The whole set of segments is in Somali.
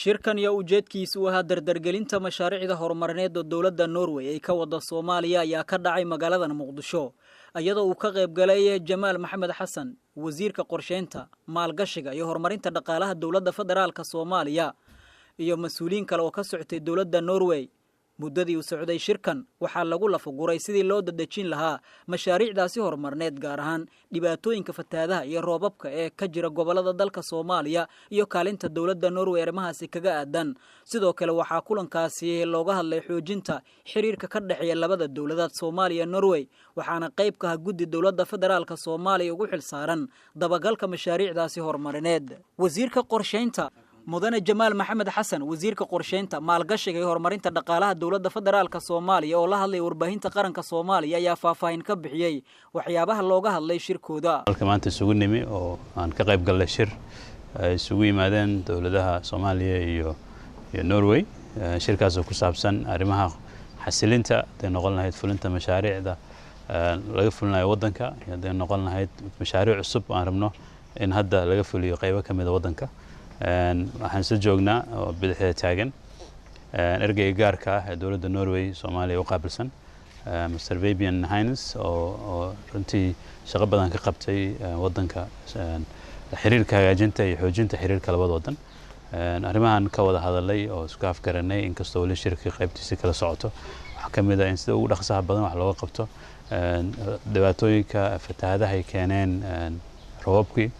shirkan iyo ujeedkiisu waa dardargelinta mashaariicda horumarineed dowladda Norway ay ka wada Soomaaliya ayaa ka dhacay magaalada Muqdisho iyadoo uu ka qayb galay Jamaal Maxamed Xasan wasiirka qorsheynta maalgashiga iyo horumarinta dhaqaalaha dowladda federaalka Soomaaliya iyo mas'uuliyiin kale oo ka socday dowladda Norway muddadii uu socday shirkan waxaa lagu lafaguray sidii loo dadajin lahaa mashaariicdaasi horumarineed gaar ahaan dhibaatooyinka fatahaadaha iyo roobabka ee ka jira gobolada dalka Soomaaliya iyo kaalinta dowladda Norway arrimahaasi kaga aadan sidoo kale waxaa kulankaasi looga hadlay xoojinta xiriirka ka dhaxeeya labada dowladood Soomaaliya iyo Norway waxaana qayb ka ah guddi dowladda federaalka Soomaaliya ugu xilsaaran dabagalka mashaariicdaasi horumarineed wasiirka qorsheynta mudane Jamaal Maxamed Xasan wasiirka qorsheynta maalgashiga iyo horumarinta dhaqaalaha dowladda federaalka Soomaaliya oo la hadlay warbaahinta qaranka Soomaaliya ayaa faahfaahin ka bixiyay waxyaabaha looga hadlay shirkooda halka maanta isugu nimi oo aan ka qayb galay shir isugu yimaadeen dowladaha Soomaaliya iyo Norway shirkaas oo ku saabsan arrimaha xasilinta ee noqon lahayd fulinta mashaariicda laga fulinayo wadanka ee noqon lahayd mashaariic cusub aan rabno in hadda laga fuliyo qaybo kamid ah wadanka waxaan soo joognaa oo bidixda taagan ergeyga gaarka ah ee dowladda Norway Soomaaliya u qaabilsan Mr. Fabian Heinz oo runtii shaqo badan ka qabtay wadanka xiriirka hagaajinta iyo xoojinta xiriirka labada wadan arrimahan ka wada hadalay oo isku afgaranay inkastoo wali shirka qaybtiisa kala socoto waxa kamid ah in sida ugu dhaqsaha badan wax looga qabto dhibaatooyinka fatahaadaha ay keeneen roobabkii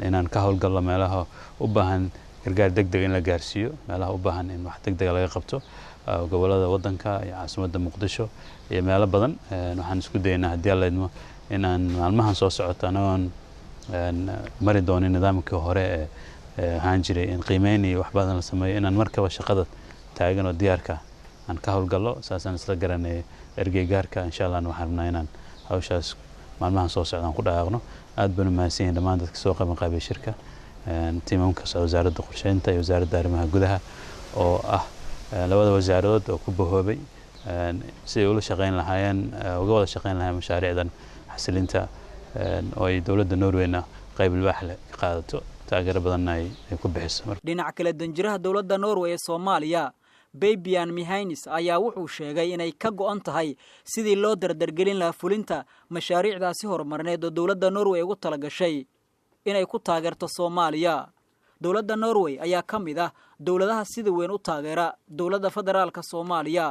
inaan ka howlgalno meelaha u baahan gargaar degdeg in la gaarsiiyo meelaha u baahan in wax degdeg laga qabto gobolada wadanka iyo caasimadda Muqdisho iyo meelo badan waxaan isku daynaa haddii la idmo inaan maalmahan soo socoto anagoon mari doonin nidaamkii hore ee ahaan jiray in qiimeyn iyo wax badan la sameeyo inaan markaba shaqada taagan oo diyaarka aan ka howlgalno saasaan isla garanay ergey gaarka insha Allah waxaan rabnaa inaan hawshaas maalmahan soo socdaan ku dhaaqno aad baan u mahadsanyahay dhammaan dadka soo qaybqaabay shirka tiimamka wasaaradda qorsheynta iyo wasaaradda arrimaha gudaha oo ah labada wasaaradood oo ku bahoobay si ay ula shaqeyn lahaayeen uga wada shaqeyn lahaayeen mashaariicdan xasilinta oo ay dowladda Norwayna qayb libaax leh ka qaadato taageero badan ay ku bixiso dhinaca kale danjiraha dowladda Norway ee Soomaaliya Fabian Heinz ayaa wuxuu sheegay inay ka go'an tahay sidii loo dardargelin lahaa fulinta mashaariicdaasi horumarineed oo dowladda Norway ugu talagashay inay ku taageerto Soomaaliya dowladda Norway ayaa kamid ah dowladaha sida weyn u taageera dowladda federaalka Soomaaliya